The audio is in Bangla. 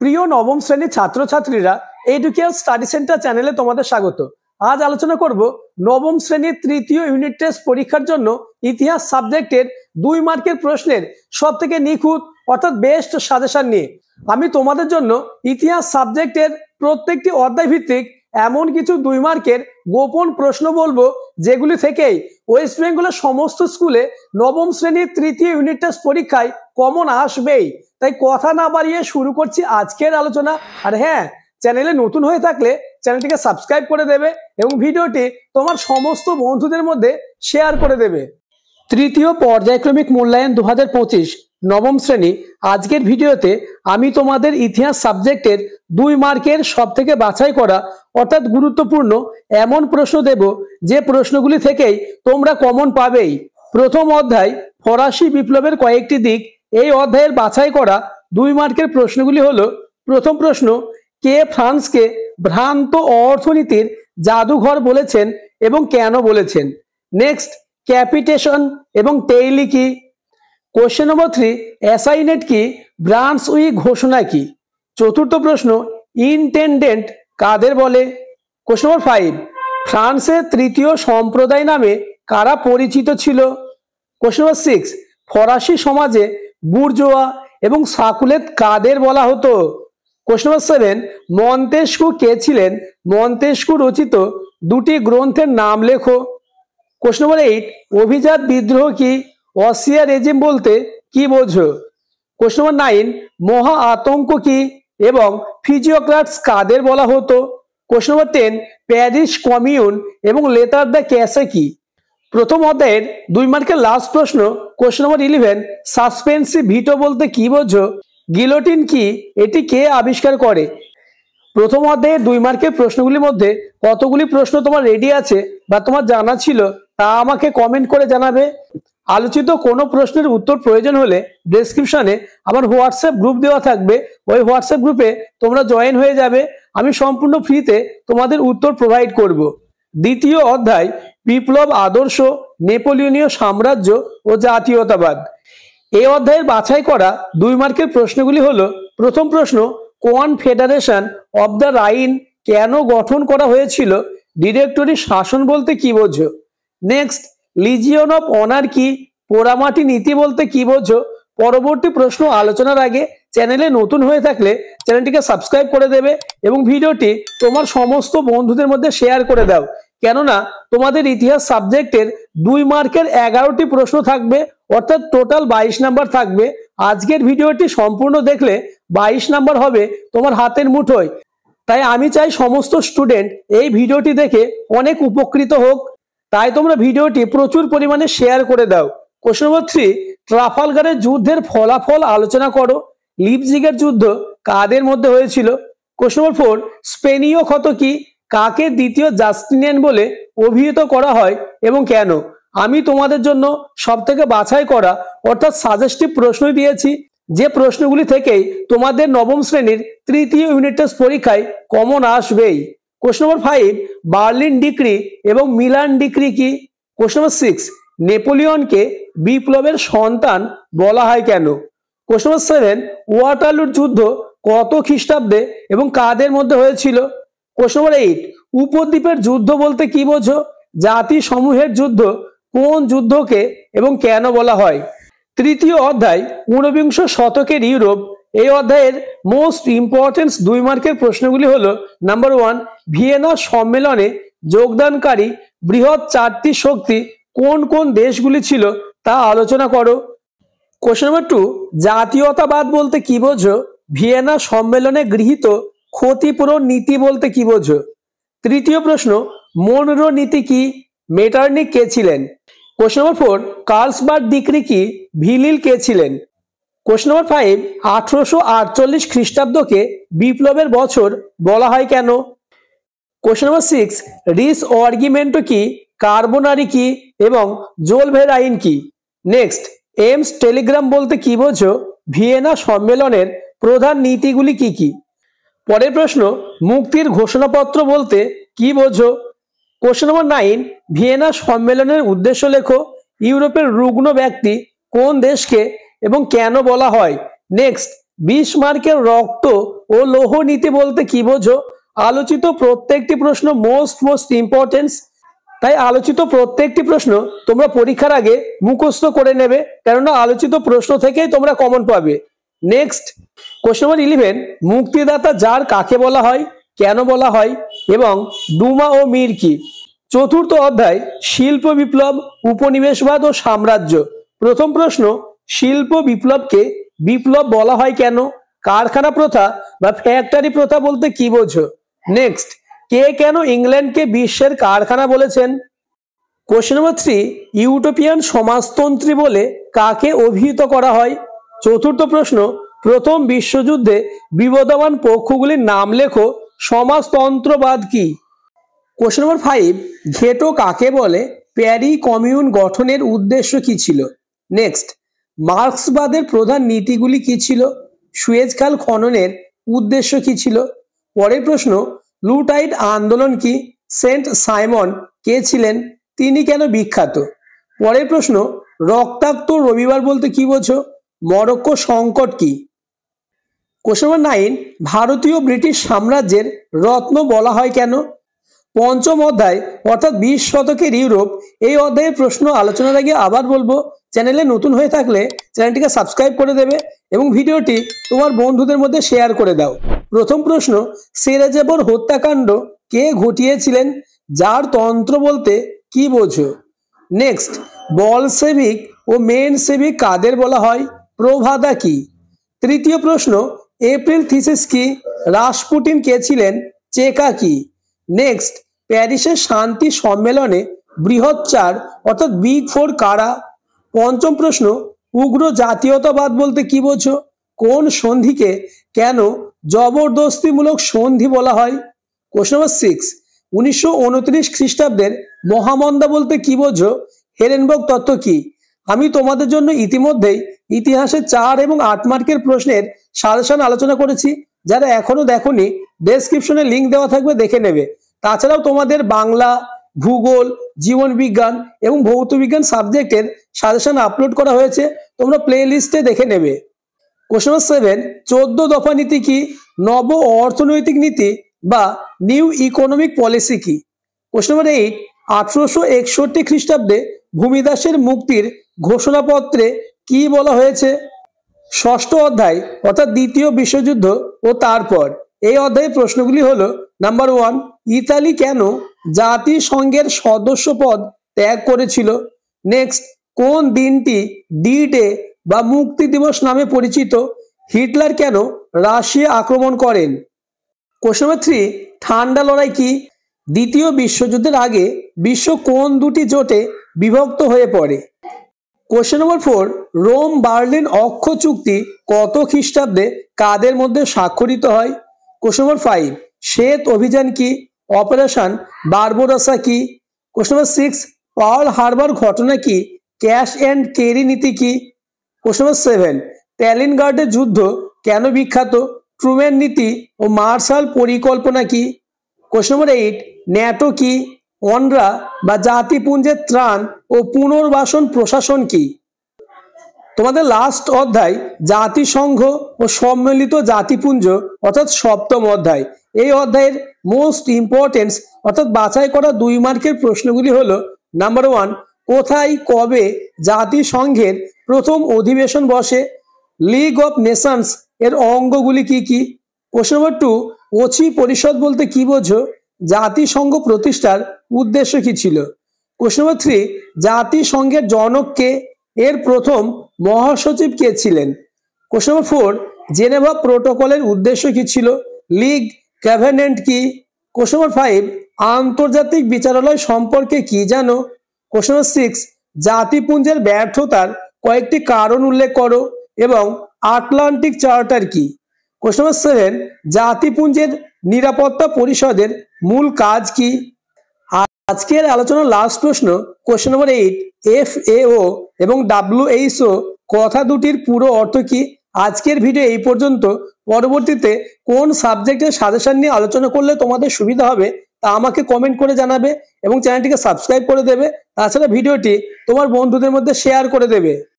প্রিয় নবম শ্রেণীর ছাত্রছাত্রীরা এডুকেয়ার স্টাডি সেন্টার চ্যানেলে তোমাদের স্বাগত। আজ আলোচনা করব নবম শ্রেণীর তৃতীয় ইউনিট টেস্ট পরীক্ষার জন্য ইতিহাস সাবজেক্টের 2 মার্কের প্রশ্নের সবথেকে নিখুঁত অর্থাৎ বেস্ট সাজেশন নিয়ে। আমি তোমাদের জন্য ইতিহাস সাবজেক্টের প্রত্যেকটি অধ্যায় ভিত্তিক এমন কিছু 2 মার্কের গোপন প্রশ্ন বলবো যেগুলি থেকেই ওয়েস্ট বেঙ্গলের সমস্ত স্কুলে নবম শ্রেণীর তৃতীয় ইউনিট টেস্ট পরীক্ষায় কমন আসবেই। তাই কথা না বাড়িয়ে শুরু করছি আজকের আলোচনা। আর হ্যাঁ, চ্যানেলে নতুন হয়ে থাকলে চ্যানেলটিকে সাবস্ক্রাইব করে দেবে এবং ভিডিওটি তোমার সমস্ত বন্ধুদের মধ্যে শেয়ার করে দেবে। তৃতীয় পর্যায়ক্রমিক মূল্যায়ন 2025 নবম শ্রেণী। আজকের ভিডিওতে আমি তোমাদের ইতিহাস সাবজেক্টের 2 মার্কের সবথেকে বাছাই করা অর্থাৎ গুরুত্বপূর্ণ এমন প্রশ্ন দেব যে প্রশ্নগুলি থেকেই তোমরা কমন পাবেই। প্রথম অধ্যায় ফরাসি বিপ্লবের কয়েকটি দিক। এই অধ্যায়ের বাছাই করা 2 মার্কের প্রশ্নগুলি হলো: প্রথম প্রশ্ন, কে ফ্রান্সকে ভ্রান্ত অর্থনীতির জাদুঘর বলেছেন এবং কেন বলেছেন? নেক্সট, ক্যাপিটেশন এবং টেইলি কি? কোশ্চেন নম্বর 3, অ্যাসাইনেট কি? ব্রান্সউইক ঘোষণা কি? চতুর্থ প্রশ্ন, ইন্টেন্ডেন্ট কাদের বলে? কোশ্চেন নম্বর 5, ফ্রান্সের তৃতীয় সম্প্রদায় নামে কারা পরিচিত ছিল? কোশ্চেন নম্বর 6, ফরাসি সমাজে বুর্জোয়া এবং সাকুলেত কাদের বলা হতো? কোশ্চেন নম্বর 7, মন্তেস্কু কে ছিলেন? মন্তেস্কু রচিত 2টি গ্রন্থের নাম লেখো। কোশ্চেন নম্বর 8, অভিজাত বিদ্রোহ কি? অসিয়া রেজিম বলতে কি বোঝো? কোশ্চেন নম্বর 9, মহা আতঙ্ক কি এবং ফিজিওক্রাটস কাদের বলা হতো? কোশ্চেন নম্বর 10, প্যারিস কমিউন এবং লেটার দ্য ক্যাসে কি? প্রথম অধ্যায়ের 2 মার্কের লাস্ট প্রশ্ন, কোশ্চেন নম্বর 11, সাসপেন্সি ভিটো বলতে কি বোঝো? গিলোটিন কি? এটি কে আবিষ্কার করে? প্রথম অধ্যায়ের 2 মার্কের প্রশ্নগুলির মধ্যে কতগুলি প্রশ্ন তোমার রেডি আছে বা তোমার জানা ছিল তা আমাকে কমেন্ট করে জানাবে। আলোচিত কোনো প্রশ্নের উত্তর প্রয়োজন হলে ডেসক্রিপশনে আমার হোয়াটসঅ্যাপ গ্রুপ দেওয়া থাকবে। ওই হোয়াটসঅ্যাপ গ্রুপে তোমরা জয়েন হয়ে যাবে। আমি সম্পূর্ণ ফ্রিতে তোমাদের উত্তর প্রোভাইড করব। দ্বিতীয় অধ্যায় বিপ্লব আদর্শ, নেপোলিয়নীয় সাম্রাজ্য ও জাতীয়তাবাদ। এই অধ্যায়ের বাছাই করা 2 মার্কের প্রশ্নগুলি হলো: প্রথম প্রশ্ন, কনফেডারেশন অব দ্য রাইন কেন গঠন করা হয়েছিল? ডিরেক্টরি শাসন বলতে কি বোঝো? নেক্সট, লিজিয়ন অফ অনার কি? পোড়ামাটি নীতি বলতে কি বোঝো? পরবর্তী প্রশ্ন আলোচনার আগে চ্যানেলে নতুন হয়ে থাকলে চ্যানেলটিকে সাবস্ক্রাইব করে দেবে এবং ভিডিওটি তোমার সমস্ত বন্ধুদের মধ্যে শেয়ার করে দাও। কেননা তোমাদের ইতিহাস সাবজেক্টের 2 মার্কের 11টি প্রশ্ন থাকবে, অর্থাৎ টোটাল 22 নাম্বার থাকবে। আজকের ভিডিওটি সম্পূর্ণ দেখলে 22 নাম্বার হবে তোমার হাতের মুঠোয়। তাই আমি চাই সমস্ত স্টুডেন্ট এই ভিডিওটি দেখে অনেক উপকৃত হোক। তাই তোমরা ভিডিওটি প্রচুর পরিমাণে শেয়ার করে দাও। কোশ্চেন নম্বর 3, ট্রাফালগারের যুদ্ধের ফলাফল আলোচনা করো। লিপজিগের যুদ্ধ কাদের মধ্যে হয়েছিল? কোশ্চেন নম্বর 4, স্পেনীয় ক্ষত কি? কাকে দ্বিতীয় জাস্টিনিয়ান বলে অভিহিত করা হয় এবং কেন? আমি তোমাদের জন্য সবথেকে বাছাই করা অর্থাৎ সাজেস্টিভ প্রশ্ন দিয়েছি, যে প্রশ্নগুলি থেকেই তোমাদের নবম শ্রেণীর তৃতীয় ইউনিট টেস্ট পরীক্ষায় কমন আসবেই। কোশ্চেন নম্বর 5, বার্লিন ডিক্রি এবং মিলান ডিক্রি কি? কোশ্চেন নম্বর 6, নেপোলিয়নকে বিপ্লবের সন্তান বলা হয় কেন? কোশ্চেন নম্বর 7, ওয়াটারলুর যুদ্ধ কত খ্রিস্টাব্দে এবং কাদের মধ্যে হয়েছিল? কোশ্চেন নম্বর 8, উপদ্বীপের যুদ্ধ বলতে কি বোঝো? জাতি সমূহের যুদ্ধ কোন যুদ্ধকে এবং কেন বলা হয়? তৃতীয় অধ্যায় ঊনবিংশ শতকের ইউরোপ। এই অধ্যায়ের মোস্ট ইম্পর্টেন্ট 2 মার্কের প্রশ্নগুলি হলো: নাম্বার 1, ভিয়েনা সম্মেলনে যোগদানকারী বৃহৎ 4টি শক্তি কোন কোন দেশগুলি ছিল তা আলোচনা করো। কোশ্চেন নম্বর 2, জাতীয়তাবাদ বলতে কি বোঝো? ভিয়েনা সম্মেলনে গৃহীত ক্ষতিপূরণ নীতি বলতে কি বোঝো? তৃতীয় প্রশ্ন, মনরো নীতি কি? মেটারনিক কে ছিলেন? কোশ্চেন নম্বর 4, কার্লসবার্গ ডিক্রি কি? ভিলিল কে ছিলেন? কোশ্চেন নম্বর 5, 1848 খ্রিস্টাব্দকে বিপ্লবের বছর বলা হয় কেন? কোশ্চেন নম্বর 6, রিস আর্গুমেন্টো কি? কার্বোনারি কি এবং জোলভের আইন কি? নেক্সট, এমস টেলিগ্রাম বলতে কি বোঝো? ভিয়েনা সম্মেলনের প্রধান নীতিগুলি কি কি? পরের প্রশ্ন, মুক্তির ঘোষণাপত্র বলতে কি বোঝো? কোশ্চেন নম্বর 9, ভিয়েনা সম্মেলনের উদ্দেশ্য লেখো। ইউরোপের রুগ্ন ব্যক্তি কোন দেশকে এবং কেন বলা হয়? নেক্সট, বিসমার্কের রক্ত ও লৌহ নীতি বলতে কি বোঝো? আলোচিত প্রত্যেকটি প্রশ্ন মোস্ট ইম্পর্টেন্স, তাই আলোচিত প্রত্যেকটি প্রশ্ন তোমরা পরীক্ষার আগে মুখস্থ করে নেবে, কেননা আলোচিত প্রশ্ন থেকেই তোমরা কমন পাবে। নেক্সট কোশ্চেন নাম্বার 11, মুক্তিদাতা জার কাকে বলা হয়, কেন বলা হয় এবং ডুমা ও মির কি? চতুর্থ অধ্যায় শিল্প বিপ্লব, উপনিবেশবাদ ও সাম্রাজ্য। প্রথম প্রশ্ন, শিল্প বিপ্লবকে বিপ্লব বলা হয় কেন? কারখানা প্রথা বা ফ্যাক্টরি প্রথা বলতে কি বোঝো? নেক্সট, কে কেন ইংল্যান্ডকে বিশ্বের কারখানা বলেছেন? কোশ্চেন নাম্বার 3, ইউটোপিয়ান সমাজতন্ত্রী বলে কাকে অভিহিত করা হয়? চতুর্থ প্রশ্ন, প্রথম বিশ্বযুদ্ধে বিবদমান পক্ষগুলির নাম লেখো, সমাজতন্ত্রবাদ কি? কোশ্চেন নাম্বার 5, ঘেটো কাকে বলে? প্যারি কমিউন গঠনের উদ্দেশ্য কি ছিল? নেক্সট, মার্ক্সবাদের প্রধান নীতিগুলি কি ছিল? সুয়েজ খাল খননের উদ্দেশ্য কি ছিল? পরের প্রশ্ন, লুটাইট আন্দোলন কি? সেন্ট সাইমন কে ছিলেন? তিনি কেন বিখ্যাত? পরের প্রশ্ন, রক্তাক্ত রবিবার বলতে কি বোঝো? মরক্কো সংকট কি? কোশ্চেন নাম্বার 9, ভারতীয় ব্রিটিশ সাম্রাজ্যের রত্ন বলা হয় কেন? পঞ্চম অধ্যায় অর্থাৎ 20 শতকের ইউরোপ, এই অধ্যায়ের প্রশ্ন আলোচনার আগে আবার বলবো, চ্যানেলে নতুন হয়ে থাকলে চ্যানেলটিকে সাবস্ক্রাইব করে দেবে এবং ভিডিওটি তোমার বন্ধুদের মধ্যে শেয়ার করে দাও। প্রথম প্রশ্ন, সেরাজেভোর হত্যাকাণ্ড কে ঘটিয়েছিলেন? যার তন্ত্র বলতে কি বোঝো? নেক্সট, বলসেভিক ও মেনসেভিক কাদের বলা হয়? প্রভাদা কি? তৃতীয় প্রশ্ন, এপ্রিল থিসিস কি? রাসপুটিন কে ছিলেন? চেকা কি? নেক্সট, প্যারিসের শান্তি সম্মেলনে বৃহৎ চার অর্থাৎ বিগ ফোর কারা? পঞ্চম প্রশ্ন, উগ্র জাতীয়তাবাদ বলতে কি বোঝো? কোন সন্ধিকে কেন জবরদস্তিমূলক সন্ধি বলা হয়? কোশ্চেন নাম্বার 6, 1929 খ্রিস্টাব্দের মহামন্দা বলতে কি বোঝো? হেরেনবর্গ তত্ত্ব কি? আমি তোমাদের জন্য ইতিমধ্যেই ইতিহাসের 4 এবং 8 মার্কের প্রশ্নের সাজেশন আলোচনা করেছি, যারা এখনো দেখোনি ডেসক্রিপশনে লিংক দেওয়া থাকবে, দেখে নেবে। তাছাড়াও তোমাদের বাংলা, ভূগোল, জীবন বিজ্ঞান এবং ভৌত বিজ্ঞান সাবজেক্টের সাজেশন আপলোড করা হয়েছে, তোমরা প্লে লিস্টে দেখে নেবে। কোশ্চেন নাম্বার 7, 14 দফা নীতি কি? নব অর্থনৈতিক নীতি বা নিউ ইকোনমিক পলিসি কি? কোশ্চেন নাম্বার 8, 1861 খ্রিস্টাব্দে ভূমিদাসের মুক্তির ঘোষণাপত্রে কি বলা হয়েছে? ষষ্ঠ অধ্যায় অর্থাৎ দ্বিতীয় বিশ্বযুদ্ধ ও তারপর, এই অধ্যায়ের প্রশ্নগুলি হলো, নাম্বার 1, ইতালি কেন জাতিসংঘের সদস্য পদ ত্যাগ করেছিল? নেক্সট, কোন দিনটি ডি ডে বা মুক্তি দিবস নামে পরিচিত? হিটলার কেন রাশিয়া আক্রমণ করেন? কোশ্চেন নাম্বার 3, ঠান্ডা লড়াই কি? দ্বিতীয় বিশ্বযুদ্ধের আগে বিশ্ব কোন দুটি জোটে বিভক্ত হয়ে পড়ে? কোশ্চেন নাম্বার 4, রোম বার্লিন অক্ষ চুক্তি কত খ্রিস্টাব্দে কাদের মধ্যে স্বাক্ষরিত হয়? কোশ্চেন নাম্বার 5, শ্বেত অভিযান কি? অপারেশন বারবারোসা কি? কোশ্চেন নাম্বার 6, পার্ল হারবার ঘটনা কি? ক্যাশ অ্যান্ড ক্যারি নীতি কি? কোশ্চেন নাম্বার 7, স্ট্যালিনগ্রাডের যুদ্ধ কেন বিখ্যাত? ট্রুম্যান নীতি ও মার্শাল পরিকল্পনা কি? কোশ্চেন নাম্বার 8, ন্যাটো কি? অনরা বা জাতিপুঞ্জের ত্রাণ ও পুনর্বাসন প্রশাসন কি? তোমাদের লাস্ট অধ্যায় জাতিসংঘ ও সম্মিলিত জাতিপুঞ্জ অর্থাৎ সপ্তম অধ্যায়, এই অধ্যায়ের মোস্ট ইম্পর্টেন্স অর্থাৎ বাছাই করা 2 মার্কের প্রশ্নগুলি হলো, নাম্বার 1, কোথায় কবে জাতিসংঘের প্রথম অধিবেশন বসে? লিগ অফ নেশনস এর অঙ্গগুলি কি কি? কোশ্চেন নাম্বার 2, ওচি পরিষদ বলতে কি বোঝো? জাতিসংঘ প্রতিষ্ঠার উদ্দেশ্য কি ছিল? কোশ্চেন নাম্বার 3, জাতিসংঘের জনক কে? এর প্রথম মহাসচিব কে ছিলেন? কোশ্চেন নাম্বার 4, জেনেভা প্রোটোকলের উদ্দেশ্য কি ছিল? লিগ কভেনেন্ট কি? কোশ্চেন নাম্বার 5, আন্তর্জাতিক বিচারালয় সম্পর্কে কি জানো? কোশ্চেন নাম্বার 6, জাতিপুঞ্জের ব্যর্থতার কয়েকটি কারণ উল্লেখ করো এবং আটলান্টিক চার্টার কি? কোশ্চেন নাম্বার 7, জাতিপুঞ্জের নিরাপত্তা পরিষদের মূল কাজ কি? আজকের আলোচনার লাস্ট প্রশ্ন, কোশ্চেন নাম্বার 8, FAO এবং WHO কথা দুটির পুরো অর্থ কি? আজকের ভিডিও এই পর্যন্ত। পরবর্তীতে কোন সাবজেক্টের সাজেশন নিয়ে আলোচনা করলে তোমাদের সুবিধা হবে তা আমাকে কমেন্ট করে জানাবে এবং চ্যানেলটিকে সাবস্ক্রাইব করে দেবে। তাছাড়া ভিডিওটি তোমার বন্ধুদের মধ্যে শেয়ার করে দেবে।